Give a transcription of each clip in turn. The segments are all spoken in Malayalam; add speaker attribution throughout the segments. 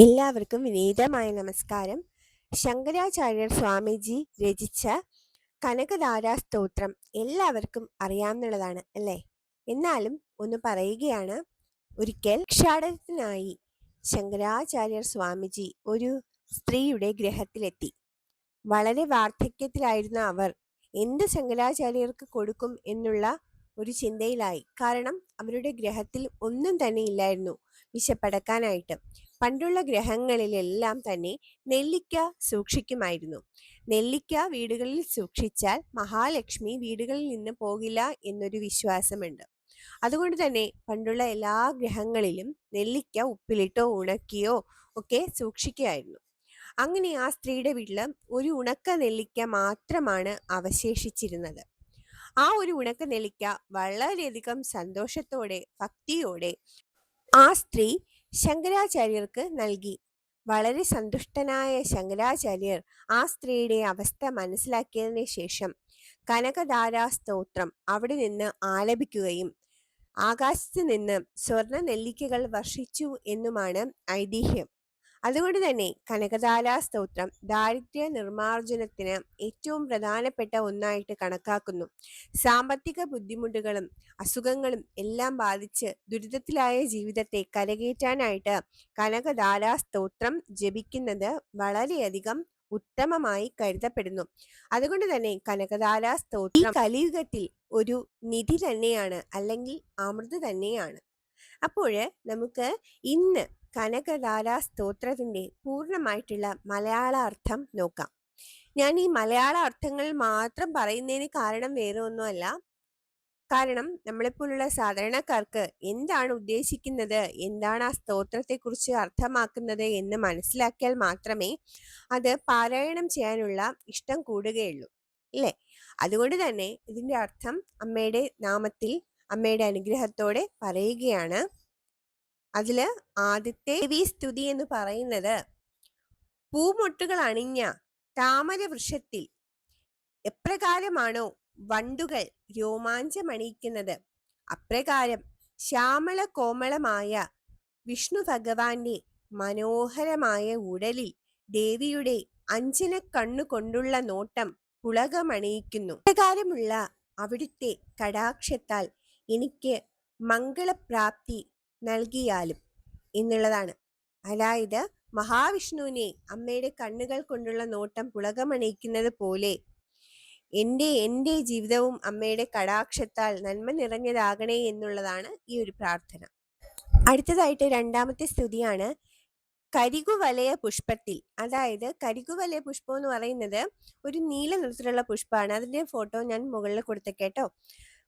Speaker 1: എല്ലാവർക്കും വിനീതമായ നമസ്കാരം. ശങ്കരാചാര്യർ സ്വാമിജി രചിച്ച കനകധാരാ സ്തോത്രം എല്ലാവർക്കും അറിയാവുന്നതാണ് അല്ലേ? എന്നാലും ഒന്ന് പറയുകയാണ്. ഒരിക്കൽ ഭിക്ഷാടനത്തിനായി ശങ്കരാചാര്യർ സ്വാമിജി ഒരു സ്ത്രീയുടെ ഗൃഹത്തിലെത്തി. വളരെ വാർദ്ധക്യത്തിലായിരുന്ന അവർ എന്ത് ശങ്കരാചാര്യർക്ക് കൊടുക്കും എന്നുള്ള ഒരു ചിന്തയിലായി. കാരണം അവരുടെ ഗ്രഹത്തിൽ ഒന്നും തന്നെ ഇല്ലായിരുന്നു വിശപ്പടക്കാനായിട്ട്. പണ്ടുള്ള ഗ്രഹങ്ങളിലെല്ലാം തന്നെ നെല്ലിക്ക സൂക്ഷിക്കുമായിരുന്നു. നെല്ലിക്ക വീടുകളിൽ സൂക്ഷിച്ചാൽ മഹാലക്ഷ്മി വീടുകളിൽ നിന്ന് പോകില്ല എന്നൊരു വിശ്വാസമുണ്ട്. അതുകൊണ്ട് തന്നെ പണ്ടുള്ള എല്ലാ ഗ്രഹങ്ങളിലും നെല്ലിക്ക ഉപ്പിലിട്ടോ ഉണക്കിയോ ഒക്കെ സൂക്ഷിക്കുകയായിരുന്നു. അങ്ങനെ ആ സ്ത്രീയുടെ വീട്ടില് ഒരു ഉണക്ക നെല്ലിക്ക മാത്രമാണ് അവശേഷിച്ചിരുന്നത്. ആ ഒരു ഉണക്ക നെല്ലിക്ക വളരെയധികം സന്തോഷത്തോടെ ഭക്തിയോടെ ആ സ്ത്രീ ശങ്കരാചാര്യർക്ക് നൽകി. വളരെ സന്തുഷ്ടനായ ശങ്കരാചാര്യർ ആ സ്ത്രീയുടെ അവസ്ഥ മനസ്സിലാക്കിയതിന് ശേഷം കനകധാരാ സ്തോത്രം അവിടെ നിന്ന് ആലപിക്കുകയും ആകാശത്ത് നിന്ന് സ്വർണ്ണ നെല്ലിക്കകൾ വർഷിച്ചു എന്നുമാണ് ഐതിഹ്യം. അതുകൊണ്ട് തന്നെ കനകധാരാ സ്തോത്രം ദാരിദ്ര്യ നിർമ്മാർജ്ജനത്തിന് ഏറ്റവും പ്രധാനപ്പെട്ട ഒന്നായിട്ട് കണക്കാക്കുന്നു. സാമ്പത്തിക ബുദ്ധിമുട്ടുകളും അസുഖങ്ങളും എല്ലാം ബാധിച്ച് ദുരിതത്തിലായ ജീവിതത്തെ കരകയറ്റാനായിട്ട് കനകധാരാ സ്തോത്രം ജപിക്കുന്നത് വളരെയധികം ഉത്തമമായി കരുതപ്പെടുന്നു. അതുകൊണ്ട് തന്നെ കനകധാരാ സ്തോത്രം ഈ കലിയുഗത്തിൽ ഒരു നിധി തന്നെയാണ്, അല്ലെങ്കിൽ അമൃത് തന്നെയാണ്. അപ്പോൾ നമുക്ക് ഇന്ന് കനകധാരാ സ്തോത്രത്തിന്റെ പൂർണ്ണമായിട്ടുള്ള മലയാള അർത്ഥം നോക്കാം. ഞാൻ ഈ മലയാള അർത്ഥങ്ങൾ മാത്രം പറയുന്നതിന് കാരണം വേറെ ഒന്നുമല്ല. കാരണം നമ്മളെപ്പോലുള്ള സാധാരണക്കാർക്ക് എന്താണ് ഉദ്ദേശിക്കുന്നത്, എന്താണ് ആ സ്തോത്രത്തെ കുറിച്ച് അർത്ഥമാക്കുന്നത് എന്ന് മനസ്സിലാക്കിയാൽ മാത്രമേ അത് പാരായണം ചെയ്യാനുള്ള ഇഷ്ടം കൂടുകയുള്ളൂ, അല്ലേ? അതുകൊണ്ട് തന്നെ ഇതിന്റെ അർത്ഥം അമ്മയുടെ നാമത്തിൽ അമ്മയുടെ അനുഗ്രഹത്തോടെ പറയുകയാണ്. അതില് ആദ്യത്തെ ദേവീ സ്തുതി എന്ന് പറയുന്നത്, പൂമൊട്ടുകൾ അണിഞ്ഞ താമര വൃക്ഷത്തിൽ എപ്രകാരമാണോ വണ്ടുകൾ രോമാഞ്ചമണിയിക്കുന്നത്, അപ്രകാരം ശ്യാമള കോമളമായ വിഷ്ണു ഭഗവാന്റെ മനോഹരമായ ഉടലിൽ ദേവിയുടെ അഞ്ജന കണ്ണുകൊണ്ടുള്ള നോട്ടം പുളകമണിയിക്കുന്നു. ഇപ്രകാരമുള്ള അവിടുത്തെ കടാക്ഷത്താൽ എനിക്ക് മംഗളപ്രാപ്തി നൽകിയാലും എന്നുള്ളതാണ്. അതായത് മഹാവിഷ്ണുവിനെ അമ്മയുടെ കണ്ണുകൾ കൊണ്ടുള്ള നോട്ടം പുളകമണിയിക്കുന്നത് പോലെ എൻ്റെ ജീവിതവും അമ്മയുടെ കടാക്ഷത്താൽ നന്മ നിറഞ്ഞതാകണേ എന്നുള്ളതാണ് ഈ ഒരു പ്രാർത്ഥന. അടുത്തതായിട്ട് രണ്ടാമത്തെ സ്തുതിയാണ് കരികുവലയ പുഷ്പത്തിൽ. അതായത് കരികുവലയ പുഷ്പം എന്ന് പറയുന്നത് ഒരു നീല നിറത്തിലുള്ള പുഷ്പമാണ്. അതിന്റെ ഫോട്ടോ ഞാൻ മുകളിൽ കൊടുത്തേക്കേട്ടോ.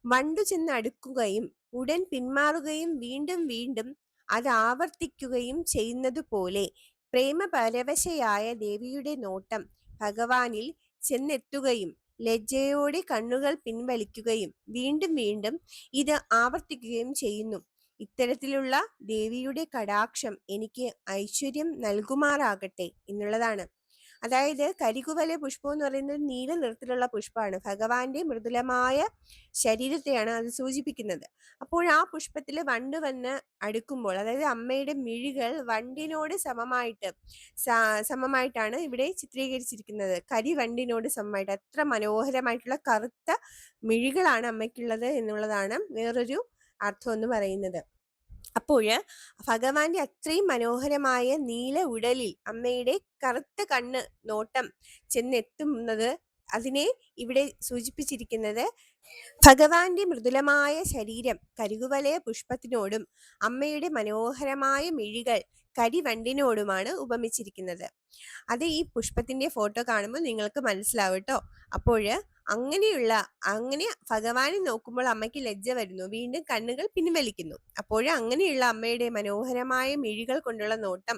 Speaker 1: വണ്ടു ചെന്ന് അടുക്കുകയും ഉടൻ പിന്മാറുകയും വീണ്ടും വീണ്ടും അത് ആവർത്തിക്കുകയും ചെയ്യുന്നത് പോലെ പ്രേമപരവശയായ ദേവിയുടെ നോട്ടം ഭഗവാനിൽ ചെന്നെത്തുകയും ലജ്ജയോടെ കണ്ണുകൾ പിൻവലിക്കുകയും വീണ്ടും വീണ്ടും ഇത് ആവർത്തിക്കുകയും ചെയ്യുന്നു. ഇത്തരത്തിലുള്ള ദേവിയുടെ കടാക്ഷം എനിക്ക് ഐശ്വര്യം നൽകുമാറാകട്ടെ എന്നുള്ളതാണ്. അതായത് കരികുവല പുഷ്പം എന്ന് പറയുന്നത് നീല നിറത്തിലുള്ള പുഷ്പമാണ്. ഭഗവാന്റെ മൃദുലമായ ശരീരത്തെയാണ് അത് സൂചിപ്പിക്കുന്നത്. അപ്പോൾ ആ പുഷ്പത്തിൽ വണ്ട് വന്ന് അടുക്കുമ്പോൾ, അതായത് അമ്മയുടെ മിഴികൾ വണ്ടിനോട് സമമായിട്ടാണ് ഇവിടെ ചിത്രീകരിച്ചിരിക്കുന്നത്. കരിവണ്ടിനോട് സമമായിട്ട് അത്ര മനോഹരമായിട്ടുള്ള കറുത്ത മിഴികളാണ് അമ്മയ്ക്കുള്ളത് എന്നുള്ളതാണ് വേറൊരു അർത്ഥം എന്ന് പറയുന്നത്. അപ്പോൾ ഭഗവാന്റെ അത്രയും മനോഹരമായ നീല ഉടലിൽ അമ്മയുടെ കറുത്ത കണ്ണ് നോട്ടം ചെന്നെത്തുന്നത്, അതിനെ ഇവിടെ സൂചിപ്പിച്ചിരിക്കുന്നത് ഭഗവാന്റെ മൃദുലമായ ശരീരം കരികുവലയ പുഷ്പത്തിനോടും അമ്മയുടെ മനോഹരമായ മിഴികൾ കരിവണ്ടിനോടുമാണ് ഉപമിച്ചിരിക്കുന്നത്. അത് ഈ പുഷ്പത്തിന്റെ ഫോട്ടോ കാണുമ്പോൾ നിങ്ങൾക്ക് മനസ്സിലാവും കേട്ടോ. അപ്പോൾ അങ്ങനെ ഭഗവാനെ നോക്കുമ്പോൾ അമ്മയ്ക്ക് ലജ്ജ വരുന്നു, വീണ്ടും കണ്ണുകൾ പിൻവലിക്കുന്നു. അങ്ങനെയുള്ള അമ്മയുടെ മനോഹരമായ മിഴികൾ കൊണ്ടുള്ള നോട്ടം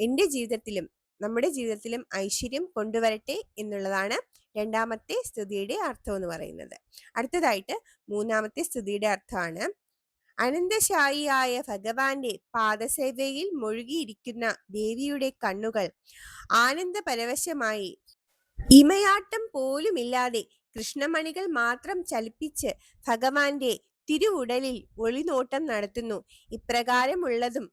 Speaker 1: എൻ്റെ ജീവിതത്തിലും നമ്മുടെ ജീവിതത്തിലും ഐശ്വര്യം കൊണ്ടുവരട്ടെ എന്നുള്ളതാണ് രണ്ടാമത്തെ സ്തുതിയുടെ അർത്ഥം എന്ന് പറയുന്നത്. അടുത്തതായിട്ട് മൂന്നാമത്തെ സ്തുതിയുടെ അർത്ഥമാണ്, അനന്തശായിയായ ഭഗവാന്റെ പാദസേവയിൽ മുഴുകിയിരിക്കുന്ന ദേവിയുടെ കണ്ണുകൾ ആനന്ദപരവശമായി ഇമയാട്ടം പോലുമില്ലാതെ കൃഷ്ണമണികൾ മാത്രം ചലിപ്പിച്ച് ഭഗവാന്റെ തിരുവുടലിൽ ഒളിനോട്ടം നടത്തുന്നു. ഇപ്രകാരമുള്ളതും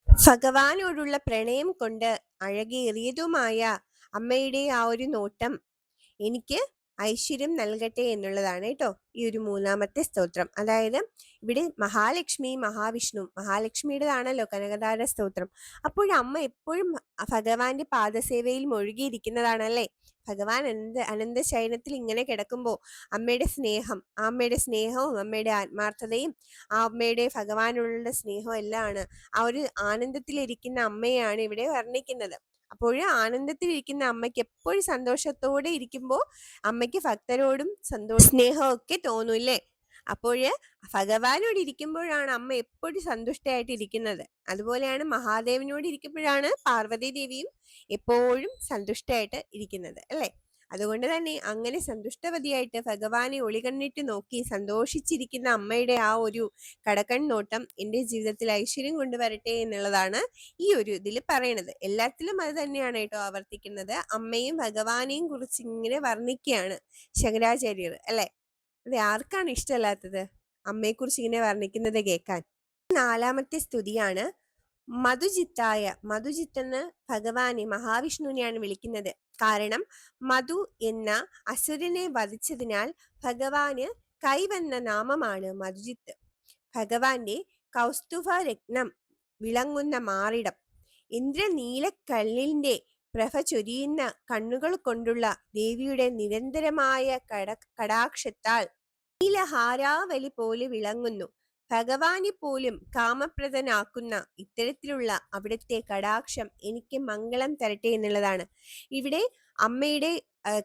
Speaker 1: ഭഗവാനോടുള്ള പ്രണയം കൊണ്ട് അഴകേറിയതുമായ അമ്മയുടെ ആ ഒരു നോട്ടം എനിക്ക് ഐശ്വര്യം നൽകട്ടെ എന്നുള്ളതാണ് കേട്ടോ ഈ ഒരു മൂന്നാമത്തെ സ്തോത്രം. അതായത് ഇവിടെ മഹാലക്ഷ്മി മഹാവിഷ്ണു, മഹാലക്ഷ്മിയുടേതാണല്ലോ കനകധാര സ്തോത്രം. അപ്പോൾ അമ്മ എപ്പോഴും ഭഗവാന്റെ പാദസേവയിൽ മുഴുകിയിരിക്കുന്നതാണല്ലേ. ഭഗവാൻ അനന്ത ശയനത്തിൽ ഇങ്ങനെ കിടക്കുമ്പോൾ അമ്മയുടെ സ്നേഹം, അമ്മയുടെ സ്നേഹവും അമ്മയുടെ ആത്മാർത്ഥതയും ആ അമ്മയുടെ ഭഗവാനുള്ള സ്നേഹവും എല്ലാം ആണ്. ആ ഒരു ആനന്ദത്തിലിരിക്കുന്ന അമ്മയാണ് ഇവിടെ വർണ്ണിക്കുന്നത്. അപ്പോൾ ആനന്ദത്തിലിരിക്കുന്ന അമ്മയ്ക്ക് എപ്പോഴും സന്തോഷത്തോടെ ഇരിക്കുമ്പോൾ അമ്മയ്ക്ക് ഭക്തരോടും സ്നേഹമൊക്കെ തോന്നൂല്ലേ. അപ്പോഴ് ഭഗവാനോട് ഇരിക്കുമ്പോഴാണ് അമ്മ എപ്പോഴും സന്തുഷ്ടയായിട്ട് ഇരിക്കുന്നത്. അതുപോലെയാണ് മഹാദേവനോട് ഇരിക്കുമ്പോഴാണ് പാർവതി ദേവിയും എപ്പോഴും സന്തുഷ്ടയായിട്ട് ഇരിക്കുന്നത് അല്ലെ. അതുകൊണ്ട് തന്നെ അങ്ങനെ സന്തുഷ്ടവതിയായിട്ട് ഭഗവാനെ ഒളികണ്ണിട്ട് നോക്കി സന്തോഷിച്ചിരിക്കുന്ന അമ്മയുടെ ആ ഒരു കടക്കൺ നോട്ടം എൻ്റെ ജീവിതത്തിൽ ഐശ്വര്യം കൊണ്ടുവരട്ടെ എന്നുള്ളതാണ് ഈ ഒരു ഇതിൽ പറയണത്. എല്ലാത്തിലും അത് തന്നെയാണ് കേട്ടോ ആവർത്തിക്കുന്നത്. അമ്മയും ഭഗവാനെയും കുറിച്ച് ഇങ്ങനെ വർണ്ണിക്കുകയാണ് ശങ്കരാചാര്യർ അല്ലെ. അത് ആർക്കാണ് ഇഷ്ടമല്ലാത്തത് അമ്മയെക്കുറിച്ച് ഇങ്ങനെ വർണ്ണിക്കുന്നത് കേൾക്കാൻ. നാലാമത്തെ സ്തുതിയാണ് മധുജിത്തായ. മധുജിത്തെന്ന് ഭഗവാനെ മഹാവിഷ്ണുവിനെയാണ് വിളിക്കുന്നത്. കാരണം മധു എന്ന അസുരനെ വധിച്ചതിനാൽ ഭഗവാന് കൈവന്ന നാമമാണ് മധുജിത്ത്. ഭഗവാന്റെ കൗസ്തുഭ രത്നം വിളങ്ങുന്ന മാറിടം, ഇന്ദ്രനീലക്കല്ലിന്റെ പ്രഭ ചൊരിയുന്ന കണ്ണുകൾ കൊണ്ടുള്ള ദേവിയുടെ നിരന്തരമായ കടാക്ഷത്താൽ നീലഹാരാവലി പോലെ വിളങ്ങുന്നു. ഭഗവാനെ പോലും കാമപ്രദനാക്കുന്ന ഇത്തരത്തിലുള്ള അവിടുത്തെ കടാക്ഷം എനിക്ക് മംഗളം തരട്ടെ എന്നുള്ളതാണ്. ഇവിടെ അമ്മയുടെ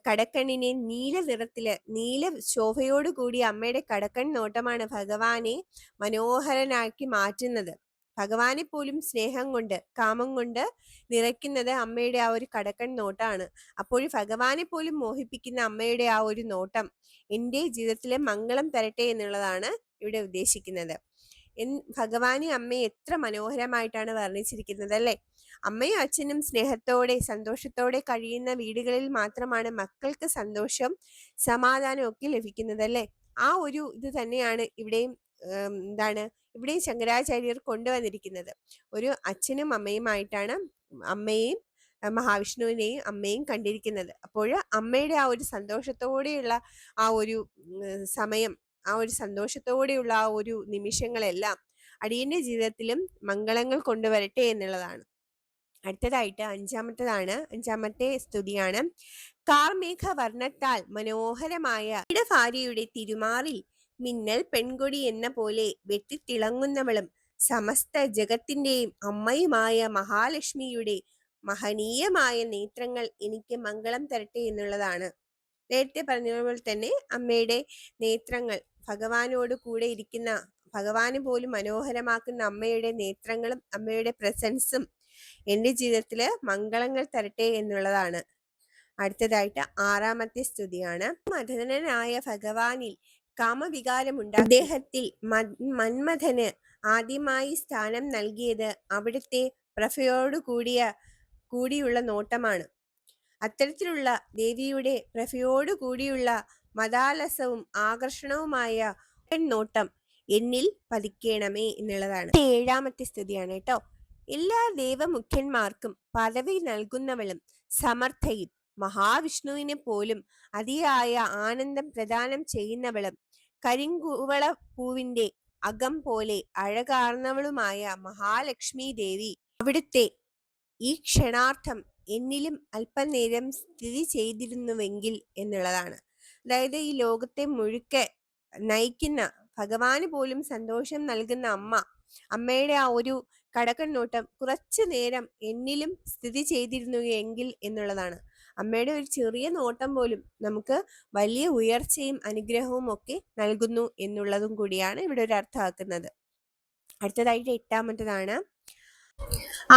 Speaker 1: കടക്കണ്ണിനെ നീല നിറത്തില്, നീല ശോഭയോടുകൂടി അമ്മയുടെ കടക്കൺ നോട്ടമാണ് ഭഗവാനെ മനോഹരനാക്കി മാറ്റുന്നത്. ഭഗവാനെ പോലും സ്നേഹം കൊണ്ട്, കാമം കൊണ്ട് നിറയ്ക്കുന്നത് അമ്മയുടെ ആ ഒരു കടക്കൺ നോട്ടാണ്. അപ്പോൾ ഭഗവാനെ പോലും മോഹിപ്പിക്കുന്ന അമ്മയുടെ ആ ഒരു നോട്ടം എൻ്റെ ജീവിതത്തിലെ മംഗളം തരട്ടെ എന്നുള്ളതാണ് ഇവിടെ ഉദ്ദേശിക്കുന്നത്. ഭഗവാനെ അമ്മയെ എത്ര മനോഹരമായിട്ടാണ് വർണ്ണിച്ചിരിക്കുന്നത് അല്ലെ. അമ്മയും അച്ഛനും സ്നേഹത്തോടെ സന്തോഷത്തോടെ കഴിയുന്ന വീടുകളിൽ മാത്രമാണ് മക്കൾക്ക് സന്തോഷം സമാധാനം ഒക്കെ ലഭിക്കുന്നത് അല്ലെ. ആ ഒരു ഇത് തന്നെയാണ് ഇവിടെയും ഇവിടെയും ശങ്കരാചാര്യർ കൊണ്ടുവന്നിരിക്കുന്നത്. ഒരു അച്ഛനും അമ്മയുമായിട്ടാണ് അമ്മയെയും മഹാവിഷ്ണുവിനെയും അമ്മയും കണ്ടിരിക്കുന്നത്. അപ്പോൾ അമ്മയുടെ ആ ഒരു സന്തോഷത്തോടെയുള്ള ആ ഒരു സമയം, ആ ഒരു സന്തോഷത്തോടെയുള്ള ആ ഒരു നിമിഷങ്ങളെല്ലാം അടിയന്റെ ജീവിതത്തിലും മംഗളങ്ങൾ കൊണ്ടുവരട്ടെ എന്നുള്ളതാണ്. അടുത്തതായിട്ട് അഞ്ചാമത്തെ സ്തുതിയാണ് കാർമേഘ വർണ്ണത്താൽ മനോഹരമായ ഭാര്യയുടെ തിരുമാറിൽ മിന്നൽ പെൺകൊടി എന്ന പോലെ വെട്ടിത്തിളങ്ങുന്നവളും സമസ്ത ജഗത്തിന്റെയും അമ്മയുമായ മഹാലക്ഷ്മിയുടെ മഹനീയമായ നേത്രങ്ങൾ എനിക്ക് മംഗളം തരട്ടെ എന്നുള്ളതാണ്. നേരത്തെ പറഞ്ഞതുപോലെ തന്നെ അമ്മയുടെ നേത്രങ്ങൾ, ഭഗവാനോട് കൂടെ ഇരിക്കുന്ന, ഭഗവാന് പോലും മനോഹരമാക്കുന്ന അമ്മയുടെ നേത്രങ്ങളും അമ്മയുടെ പ്രസൻസും എൻ്റെ ജീവിതത്തില് മംഗളങ്ങൾ തരട്ടെ എന്നുള്ളതാണ്. അടുത്തതായിട്ട് ആറാമത്തെ സ്തുതിയാണ് മദനനായ ഭഗവാനിൽ കാമവികാരമുണ്ട്. അദ്ദേഹത്തിൽ മന്മഥന് ആദ്യമായി സ്ഥാനം നൽകിയത് അവിടുത്തെ പ്രഭയോടു കൂടിയുള്ള നോട്ടമാണ്. അത്തരത്തിലുള്ള ദേവിയുടെ പ്രഭയോടു കൂടിയുള്ള മദാലസവും ആകർഷണവുമായ നോട്ടം എന്നിൽ പതിക്കണമേ എന്നുള്ളതാണ്. ഏഴാമത്തെ സ്തുതിയാണ് കേട്ടോ. എല്ലാ ദേവമുഖ്യന്മാർക്കും പദവി നൽകുന്നവളും സമർത്ഥയും മഹാവിഷ്ണുവിനെ പോലും അതിയായ ആനന്ദം പ്രദാനം ചെയ്യുന്നവളും കരിങ്കുവള പൂവിന്റെ അകം പോലെ അഴകാർന്നവളുമായ മഹാലക്ഷ്മി ദേവി അവിടുത്തെ ഈ ക്ഷണാർത്ഥം എന്നിലും അല്പനേരം സ്ഥിതി ചെയ്തിരുന്നുവെങ്കിൽ എന്നുള്ളതാണ്. അതായത് ഈ ലോകത്തെ മുഴുക്കെ നയിക്കുന്ന, ഭഗവാന് പോലും സന്തോഷം നൽകുന്ന അമ്മയുടെ ആ ഒരു കടക്കണ്ണോട്ടം കുറച്ചു നേരം എന്നിലും സ്ഥിതി ചെയ്തിരുന്നു എങ്കിൽ എന്നുള്ളതാണ്. അമ്മയുടെ ഒരു ചെറിയ നോട്ടം പോലും നമുക്ക് വലിയ ഉയർച്ചയും അനുഗ്രഹവും ഒക്കെ നൽകുന്നു എന്നുള്ളതും കൂടിയാണ് ഇവിടെ ഒരു അർത്ഥമാക്കുന്നത്. അടുത്തതായിട്ട് എട്ടാമത്തതാണ്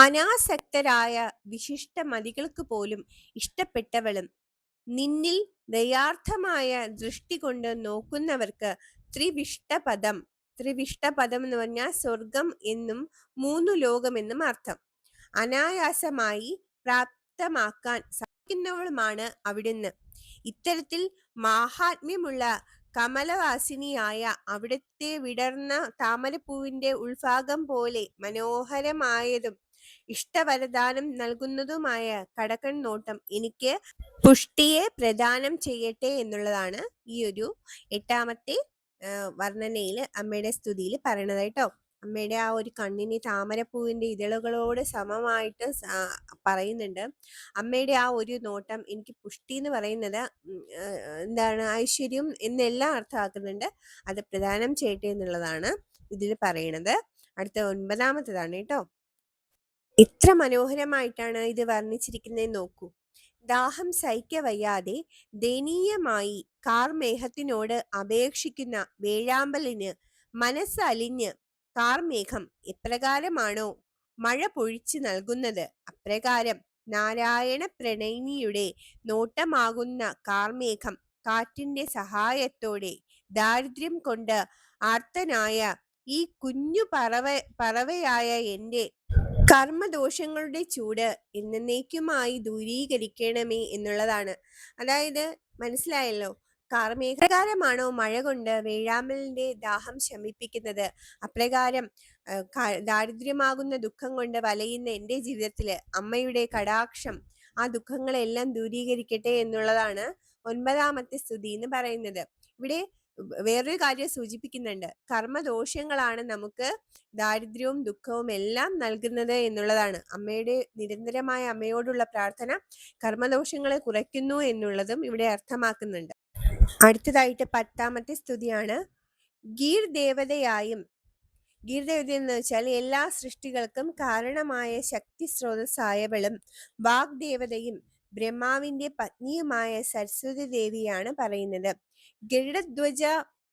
Speaker 1: അനാസക്തരായ വിശിഷ്ട മതികൾക്ക് പോലും ഇഷ്ടപ്പെട്ടവളും നിന്നിൽ ദയാർത്ഥമായ ദൃഷ്ടി കൊണ്ട് നോക്കുന്നവർക്ക് ത്രിവിഷ്ടപദം എന്ന് പറഞ്ഞാൽ സ്വർഗം എന്നും 3 ലോകമെന്നും അർത്ഥം അനായാസമായി പ്രാപ്തമാക്കാൻ സാധിക്കുന്നവളുമാണ് അവിടുന്ന്. ഇത്തരത്തിൽ മാഹാത്മ്യമുള്ള കമലവാസിനിയായ അവിടുത്തെ വിടർന്ന താമരപ്പൂവിന്റെ ഉൾഭാഗം പോലെ മനോഹരമായതും ഇഷ്ടവരദാനം നൽകുന്നതുമായ കടക്കൺ നോട്ടം എനിക്ക് പുഷ്ടിയെ പ്രദാനം ചെയ്യട്ടെ എന്നുള്ളതാണ് ഈ ഒരു 8ാമത്തെ വർണ്ണനയിൽ അമ്മയുടെ സ്തുതിയിൽ പറയണത് കേട്ടോ. അമ്മയുടെ ആ ഒരു കണ്ണിന് താമരപ്പൂവിന്റെ ഇതളുകളോട് സമമായിട്ട് പറയുന്നുണ്ട്. അമ്മയുടെ ആ ഒരു നോട്ടം എനിക്ക് പുഷ്ടി എന്ന് പറയുന്നത് എന്താണ്, ഐശ്വര്യം എന്നെല്ലാം അർത്ഥമാക്കുന്നുണ്ട്. അത് പ്രദാനം ചെയ്യട്ടെ എന്നുള്ളതാണ് ഇതിൽ പറയണത്. അടുത്ത 9ാമത്തേതാണ് കേട്ടോ. എത്ര മനോഹരമായിട്ടാണ് ഇത് വർണ്ണിച്ചിരിക്കുന്നത് നോക്കൂ. ദാഹം സഹിക്കവയ്യാതെ ദയനീയമായി കാർമേഘത്തിനോട് അപേക്ഷിക്കുന്ന വേഴാമ്പലിന് മനസ്സലിഞ്ഞ് കാർമേഘം എപ്രകാരമാണോ മഴ പൊഴിച്ചു നൽകുന്നത്, അപ്രകാരം നാരായണ പ്രണയിനിയുടെ നോട്ടമാകുന്ന കാർമേഘം കാറ്റിന്റെ സഹായത്തോടെ ദാരിദ്ര്യം കൊണ്ട് ആർത്തനായ ഈ കുഞ്ഞു പറവയായ എൻ്റെ കർമ്മദോഷങ്ങളുടെ ചൂട് എന്നേക്കുമായി ദൂരീകരിക്കണമേ എന്നുള്ളതാണ്. അതായത് മനസ്സിലായല്ലോ, കാർമേഘകാരമാണോ മഴ കൊണ്ട് വേഴാമ്പലിന്റെ ദാഹം ശമിപ്പിക്കുന്നത്, അപ്രകാരം ദാരിദ്ര്യമാകുന്ന ദുഃഖം കൊണ്ട് വലയുന്ന എൻ്റെ ജീവിതത്തില് അമ്മയുടെ കടാക്ഷം ആ ദുഃഖങ്ങളെല്ലാം ദൂരീകരിക്കട്ടെ എന്നുള്ളതാണ് 9ാമത്തെ സ്തുതി എന്ന് പറയുന്നത്. ഇവിടെ വേറൊരു കാര്യം സൂചിപ്പിക്കുന്നുണ്ട്. കർമ്മദോഷങ്ങളാണ് നമുക്ക് ദാരിദ്ര്യവും ദുഃഖവും എല്ലാം നൽകുന്നത് എന്നുള്ളതാണ്. അമ്മയുടെ നിരന്തരമായ അമ്മയോടുള്ള പ്രാർത്ഥന കർമ്മദോഷങ്ങളെ കുറയ്ക്കുന്നു എന്നുള്ളതും ഇവിടെ അർത്ഥമാക്കുന്നുണ്ട്. അടുത്തതായിട്ട് 10ാമത്തെ സ്തുതിയാണ്. ഗീർ ദേവതയായും, ഗീർ ദേവത എന്ന് വെച്ചാൽ എല്ലാ സൃഷ്ടികൾക്കും കാരണമായ ശക്തി സ്രോതസ്സായവളും വാഗ്ദേവതയും ബ്രഹ്മാവിന്റെ പത്നിയുമായ സരസ്വതി ദേവിയാണ് പറയുന്നത്. ഗരുഡധ്വജ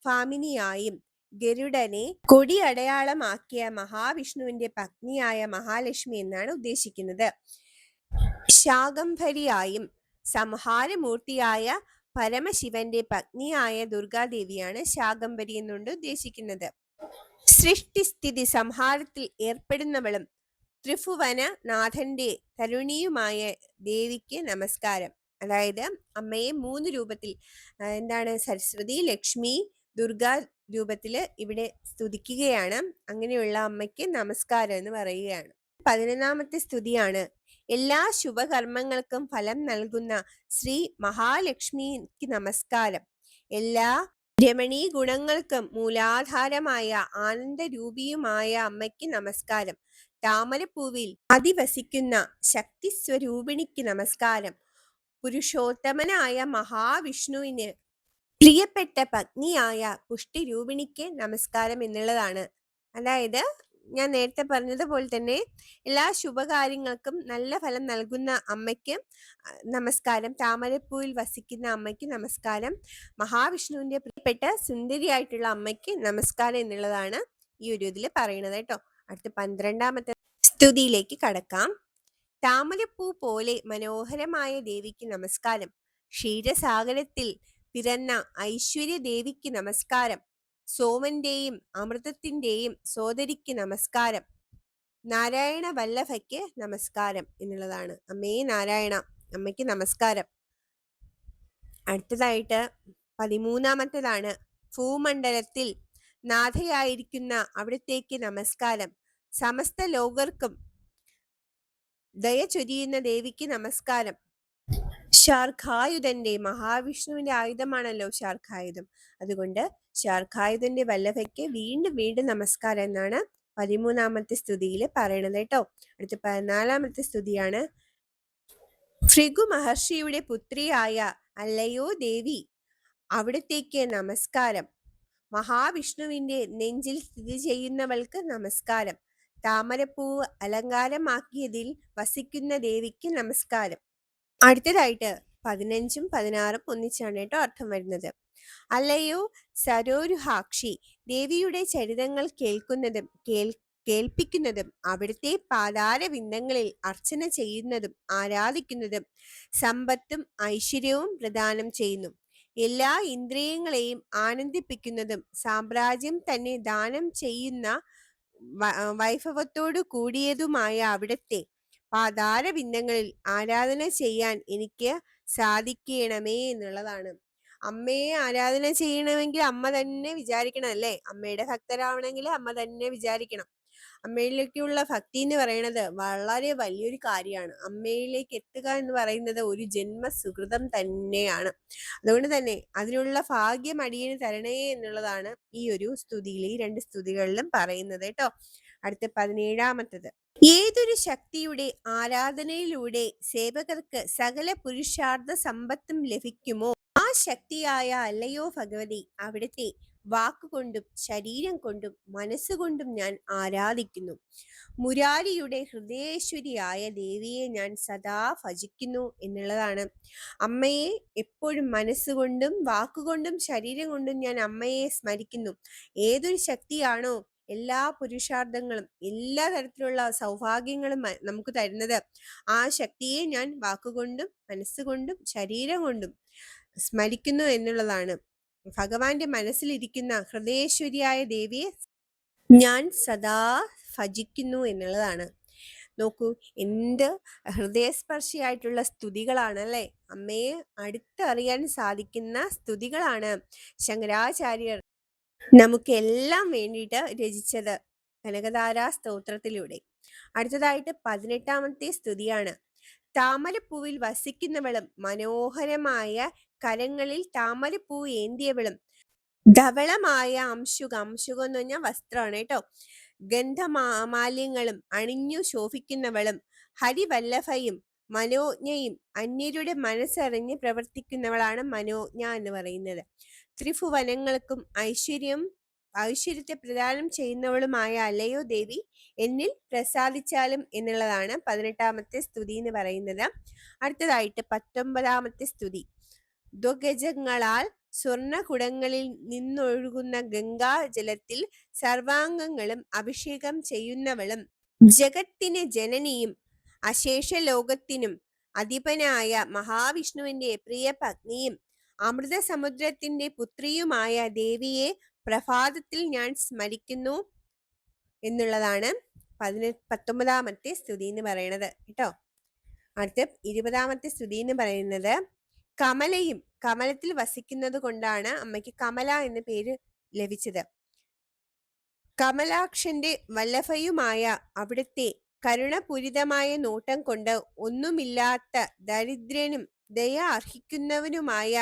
Speaker 1: ഫാമിനിയായും ഗരുഡനെ കൊടി അടയാളമാക്കിയ മഹാവിഷ്ണുവിന്റെ പത്നിയായ മഹാലക്ഷ്മി എന്നാണ് ഉദ്ദേശിക്കുന്നത്. ശാകംഭരിയായും സംഹാരമൂർത്തിയായ പരമശിവന്റെ പത്നിയായ ദുർഗാദേവിയാണ് ശാകംഭരി എന്നുകൊണ്ട് ഉദ്ദേശിക്കുന്നത്. സൃഷ്ടിസ്ഥിതി സംഹാരത്തിൽ ഏർപ്പെടുന്നവളും ത്രിഭുവന നാഥന്റെ തരുണിയുമായ ദേവിക്ക് നമസ്കാരം. അതായത് അമ്മയെ 3 രൂപത്തിൽ, എന്താണ്, സരസ്വതി, ലക്ഷ്മി, ദുർഗ രൂപത്തില് ഇവിടെ സ്തുതിക്കുകയാണ്. അങ്ങനെയുള്ള അമ്മയ്ക്ക് നമസ്കാരം എന്ന് പറയുകയാണ്. 11ാമത്തെ സ്തുതിയാണ്. എല്ലാ ശുഭകർമ്മങ്ങൾക്കും ഫലം നൽകുന്ന ശ്രീ മഹാലക്ഷ്മിക്ക് നമസ്കാരം. എല്ലാ രമണീ ഗുണങ്ങൾക്കും മൂലാധാരമായ ആനന്ദരൂപിയുമായ അമ്മയ്ക്ക് നമസ്കാരം. താമരപ്പൂവിൽ അധിവസിക്കുന്ന ശക്തി സ്വരൂപിണിക്ക് നമസ്കാരം. പുരുഷോത്തമനായ മഹാവിഷ്ണുവിന് പ്രിയപ്പെട്ട പത്നിയായ പുഷ്ടിരൂപിണിക്ക് നമസ്കാരം എന്നുള്ളതാണ്. അതായത് ഞാൻ നേരത്തെ പറഞ്ഞതുപോലെ തന്നെ എല്ലാ ശുഭകാര്യങ്ങൾക്കും നല്ല ഫലം നൽകുന്ന അമ്മയ്ക്ക് നമസ്കാരം. താമരപ്പൂവിൽ വസിക്കുന്ന അമ്മയ്ക്ക് നമസ്കാരം. മഹാവിഷ്ണുവിന്റെ പ്രിയപ്പെട്ട സുന്ദരിയായിട്ടുള്ള അമ്മയ്ക്ക് നമസ്കാരം എന്നുള്ളതാണ് ഈ ഒരു ഇതിൽ പറയുന്നത് കേട്ടോ. അടുത്ത 12ാമത്തെ സ്തുതിയിലേക്ക് കടക്കാം. താമരപ്പൂ പോലെ മനോഹരമായ ദേവിക്ക് നമസ്കാരം. ക്ഷീരസാഗരത്തിൽ പിറന്ന ഐശ്വര്യ ദേവിക്ക് നമസ്കാരം. സോമന്റെയും അമൃതത്തിന്റെയും സോദരിക്ക് നമസ്കാരം. നാരായണ വല്ലഭയ്ക്ക് നമസ്കാരം എന്നുള്ളതാണ്. അമ്മേ നാരായണ, അമ്മയ്ക്ക് നമസ്കാരം. അടുത്തതായിട്ട് 13ാമത്തേതാണ്. ഭൂമണ്ഡലത്തിൽ നാഥയായിരിക്കുന്ന അവിടത്തേക്ക് നമസ്കാരം. സമസ്ത ലോകർക്കും ദയ ചൊരിയുന്ന ദേവിക്ക് നമസ്കാരം. ശാർഖായുധന്റെ, മഹാവിഷ്ണുവിന്റെ ആയുധമാണല്ലോ ശാർഖായുധം, അതുകൊണ്ട് ശാർഖായുധന്റെ വല്ലഭയ്ക്ക് വീണ്ടും വീണ്ടും നമസ്കാരം എന്നാണ് 13ാമത്തെ സ്തുതിയിൽ പറയണത് കേട്ടോ. അടുത്ത 14ാമത്തെ സ്തുതിയാണ്. ഭൃഗു മഹർഷിയുടെ പുത്രിയായ അല്ലയോ ദേവി, അവിടത്തേക്ക് നമസ്കാരം. മഹാവിഷ്ണുവിന്റെ നെഞ്ചിൽ സ്ഥിതി ചെയ്യുന്നവൾക്ക് നമസ്കാരം. താമരപ്പൂവ് അലങ്കാരമാക്കിയതിൽ വസിക്കുന്ന ദേവിക്ക് നമസ്കാരം. അടുത്തതായിട്ട് 15ഉം 16ഉം ഒന്നിച്ചാണ് കേട്ടോ അർത്ഥം വരുന്നത്. അല്ലയോ സരോരുഹാക്ഷി, ദേവിയുടെ ചരിതങ്ങൾ കേൾക്കുന്നതും കേൾപ്പിക്കുന്നതും അവിടുത്തെ പാതാരവിന്ദങ്ങളിൽ അർച്ചന ചെയ്യുന്നതും ആരാധിക്കുന്നതും സമ്പത്തും ഐശ്വര്യവും പ്രദാനം ചെയ്യുന്നു. എല്ലാ ഇന്ദ്രിയങ്ങളെയും ആനന്ദിപ്പിക്കുന്നതും സാമ്രാജ്യം തന്നെ ദാനം ചെയ്യുന്ന വൈഭവത്തോടു കൂടിയതുമായ അവിടുത്തെ പാതാരവിന്ദങ്ങളിൽ ആരാധന ചെയ്യാൻ എനിക്ക് സാധിക്കണമേ എന്നുള്ളതാണ്. അമ്മയെ ആരാധന ചെയ്യണമെങ്കിൽ അമ്മ തന്നെ വിചാരിക്കണം അല്ലേ? അമ്മയുടെ ഭക്തരാവണമെങ്കിൽ അമ്മ തന്നെ വിചാരിക്കണം. അമ്മയിലേക്കുള്ള ഭക്തി എന്ന് പറയുന്നത് വളരെ വലിയൊരു കാര്യമാണ്. അമ്മയിലേക്ക് എത്തുക എന്ന് പറയുന്നത് ഒരു ജന്മസുകൃതം തന്നെയാണ്. അതുകൊണ്ട് തന്നെ അതിനുള്ള ഭാഗ്യം അടിയന് തരണേ എന്നുള്ളതാണ് ഈ ഒരു സ്തുതിയിൽ, ഈ 2 സ്തുതികളിലും പറയുന്നത് കേട്ടോ. അടുത്ത 17-ാമത്തത്. ഏതൊരു ശക്തിയുടെ ആരാധനയിലൂടെ സേവകർക്ക് സകല പുരുഷാർത്ഥ സമ്പത്തും ലഭിക്കുമോ, ആ ശക്തിയായ അല്ലയോ ഭഗവതി, അവിടുത്തെ വാക്കുകൊണ്ടും ശരീരം കൊണ്ടും മനസ്സുകൊണ്ടും ഞാൻ ആരാധിക്കുന്നു. മുരാരിയുടെ ഹൃദയേശ്വരിയായ ദേവിയെ ഞാൻ സദാ ഭജിക്കുന്നു എന്നുള്ളതാണ്. അമ്മയെ എപ്പോഴും മനസ്സുകൊണ്ടും വാക്കുകൊണ്ടും ശരീരം കൊണ്ടും ഞാൻ അമ്മയെ സ്മരിക്കുന്നു. ഏതൊരു ശക്തിയാണോ എല്ലാ പുരുഷാർത്ഥങ്ങളും എല്ലാ തരത്തിലുള്ള സൗഭാഗ്യങ്ങളും നമുക്ക് തരുന്നത്, ആ ശക്തിയെ ഞാൻ വാക്കുകൊണ്ടും മനസ്സുകൊണ്ടും ശരീരം കൊണ്ടും സ്മരിക്കുന്നു എന്നുള്ളതാണ്. ഭഗവാന്റെ മനസ്സിലിരിക്കുന്ന ഹൃദയേശ്വരിയായ ദേവിയെ ഞാൻ സദാ ഭജിക്കുന്നു എന്നുള്ളതാണ്. നോക്കൂ, എന്ത് ഹൃദയസ്പർശിയായിട്ടുള്ള സ്തുതികളാണ് അല്ലേ? അമ്മയെ അടുത്തറിയാൻ സാധിക്കുന്ന സ്തുതികളാണ് ശങ്കരാചാര്യർ നമുക്കെല്ലാം വേണ്ടിയിട്ട് രചിച്ചത് കനകധാരാ സ്തോത്രത്തിലൂടെ. അടുത്തതായിട്ട് 18-ാമത്തെ സ്തുതിയാണ്. താമരപ്പൂവിൽ വസിക്കുന്നവളും മനോഹരമായ കരങ്ങളിൽ താമരപ്പൂ ഏന്തിയവളും ധവളമായ അംശുകം എന്ന് പറഞ്ഞാൽ വസ്ത്രമാണ് കേട്ടോ, ഗന്ധമാലിന്യങ്ങളും അണിഞ്ഞു ശോഭിക്കുന്നവളും ഹരിവല്ലഭയും മനോജ്ഞയും അന്യരുടെ മനസ്സറിഞ്ഞ് പ്രവർത്തിക്കുന്നവളാണ് മനോജ്ഞ എന്ന് പറയുന്നത്. ത്രിഭുവനങ്ങൾക്കും ഐശ്വര്യത്തെ പ്രദാനം ചെയ്യുന്നവളുമായ അല്ലയോ ദേവി, എന്നിൽ പ്രസാദിച്ചാലും എന്നുള്ളതാണ് 18-ാമത്തെ സ്തുതി എന്ന് പറയുന്നത്. അടുത്തതായിട്ട് 19-ാമത്തെ സ്തുതി. ദ്വഗജങ്ങളാൽ സ്വർണകുടങ്ങളിൽ നിന്നൊഴുകുന്ന ഗംഗാജലത്തിൽ സർവാംഗങ്ങളും അഭിഷേകം ചെയ്യുന്നവളും ജഗത്തിന് ജനനിയും അശേഷ ലോകത്തിനും അധിപനായ മഹാവിഷ്ണുവിന്റെ പ്രിയ പത്നിയും അമൃത സമുദ്രത്തിന്റെ പുത്രിയുമായ ദേവിയെ പ്രഭാതത്തിൽ ഞാൻ സ്മരിക്കുന്നു എന്നുള്ളതാണ് 19-ാമത്തെ സ്തുതി എന്ന് പറയുന്നത് കേട്ടോ. അടുത്ത 20-ാമത്തെ സ്തുതി എന്ന് പറയുന്നത് കമലയും, കമലത്തിൽ വസിക്കുന്നത് കൊണ്ടാണ് അമ്മയ്ക്ക് കമല എന്ന പേര് ലഭിച്ചത്. കമലാക്ഷന്റെ വല്ലഭയുമായ അവിടുത്തെ കരുണപൂരിതമായ നോട്ടം കൊണ്ട് ഒന്നുമില്ലാത്ത ദരിദ്രനും ദയ അർഹിക്കുന്നവനുമായ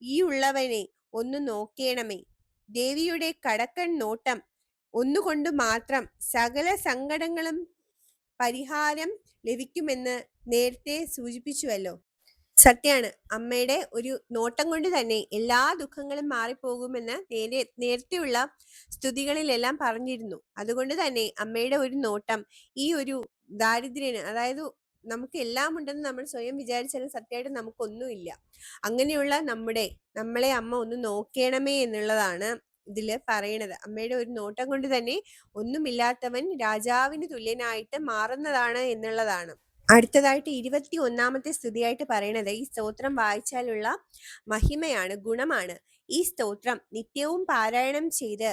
Speaker 1: ഈ ഉള്ളവനെ ഒന്ന് നോക്കേണമേ. ദേവിയുടെ കടക്കൺ നോട്ടം ഒന്നുകൊണ്ട് മാത്രം സകല സങ്കടങ്ങളും പരിഹാരം ലഭിക്കുമെന്ന് നേരത്തെ സൂചിപ്പിച്ചുവല്ലോ. സത്യാണ്, അമ്മയുടെ ഒരു നോട്ടം കൊണ്ട് തന്നെ എല്ലാ ദുഃഖങ്ങളും മാറിപ്പോകുമെന്ന് നേരത്തെയുള്ള സ്തുതികളിലെല്ലാം പറഞ്ഞിരുന്നു. അതുകൊണ്ട് തന്നെ അമ്മയുടെ ഒരു നോട്ടം ഈ ഒരു ദാരിദ്ര്യന്, അതായത് നമുക്ക് എല്ലാം ഉണ്ടെന്ന് നമ്മൾ സ്വയം വിചാരിച്ചാലും സത്യമായിട്ട് നമുക്കൊന്നുമില്ല, അങ്ങനെയുള്ള നമ്മളെ അമ്മ ഒന്ന് നോക്കണമേ എന്നുള്ളതാണ് ഇതില് പറയണത്. അമ്മയുടെ ഒരു നോട്ടം കൊണ്ട് തന്നെ ഒന്നുമില്ലാത്തവൻ രാജാവിന് തുല്യനായിട്ട് മാറുന്നതാണ് എന്നുള്ളതാണ്. അടുത്തതായിട്ട് 21-ാമത്തെ സ്തുതിയായിട്ട് പറയണത് ഈ സ്തോത്രം വായിച്ചാലുള്ള മഹിമയാണ്, ഗുണമാണ്. ഈ സ്തോത്രം നിത്യവും പാരായണം ചെയ്ത്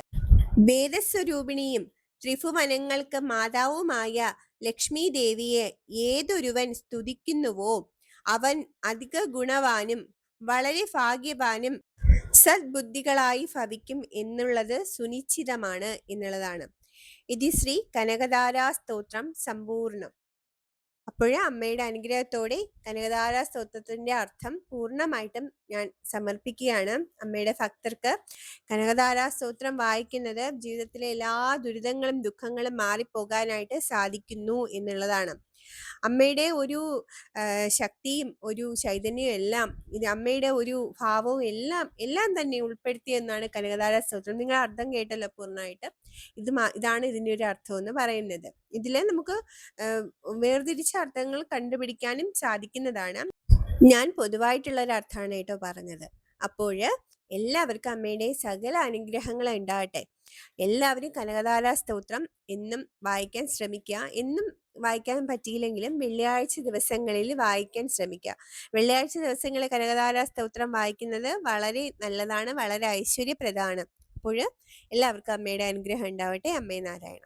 Speaker 1: വേദസ്വരൂപിണിയും ത്രിഭുവനങ്ങൾക്ക് മാതാവുമായ ലക്ഷ്മി ദേവിയെ ഏതൊരുവൻ സ്തുതിക്കുന്നുവോ അവൻ അധിക ഗുണവാനും വളരെ ഭാഗ്യവാനും സദ്ബുദ്ധികളായി ഭവിക്കും എന്നുള്ളത് സുനിശ്ചിതമാണ് എന്നുള്ളതാണ്. ഇത് ശ്രീ കനകധാരാ സ്തോത്രം സമ്പൂർണം. അപ്പോഴേ അമ്മയുടെ അനുഗ്രഹത്തോടെ കനകധാരാ സ്തോത്രത്തിന്റെ അർത്ഥം പൂർണ്ണമായിട്ടും ഞാൻ സമർപ്പിക്കുകയാണ്. അമ്മയുടെ ഭക്തർക്ക് കനകധാരാ സ്തോത്രം വായിക്കുന്നത് ജീവിതത്തിലെ എല്ലാ ദുരിതങ്ങളും ദുഃഖങ്ങളും മാറിപ്പോകാനായിട്ട് സാധിക്കുന്നു എന്നുള്ളതാണ്. അമ്മയുടെ ഒരു ശക്തിയും ഒരു ചൈതന്യവും എല്ലാം, ഇത് അമ്മയുടെ ഒരു ഭാവവും എല്ലാം തന്നെ ഉൾപ്പെടുത്തിയെന്നാണ് കനകധാരാ സ്തോത്രം. നിങ്ങൾ അർത്ഥം കേട്ടല്ലോ പൂർണ്ണമായിട്ട്. ഇതാണ് ഇതിൻ്റെ ഒരു അർത്ഥം എന്ന് പറയുന്നത്. ഇതില് നമുക്ക് വേർതിരിച്ച അർത്ഥങ്ങൾ കണ്ടുപിടിക്കാനും സാധിക്കുന്നതാണ്. ഞാൻ പൊതുവായിട്ടുള്ള ഒരു അർത്ഥമാണ് കേട്ടോ പറഞ്ഞത്. അപ്പോഴ് എല്ലാവർക്കും അമ്മയുടെ സകല അനുഗ്രഹങ്ങൾ ഉണ്ടാകട്ടെ. എല്ലാവരും കനകധാരാ സ്തോത്രം എന്നും വായിക്കാൻ ശ്രമിക്കുക. എന്നും വായിക്കാൻ പറ്റിയില്ലെങ്കിലും വെള്ളിയാഴ്ച ദിവസങ്ങളിൽ വായിക്കാൻ ശ്രമിക്കുക. വെള്ളിയാഴ്ച ദിവസങ്ങളിൽ കനകധാരാ സ്തോത്രം വായിക്കുന്നത് വളരെ നല്ലതാണ്, വളരെ ഐശ്വര്യപ്രദമാണ്. അപ്പോൾ എല്ലാവർക്കും അമ്മയുടെ അനുഗ്രഹം ഉണ്ടാവട്ടെ. അമ്മേ നാരായണ.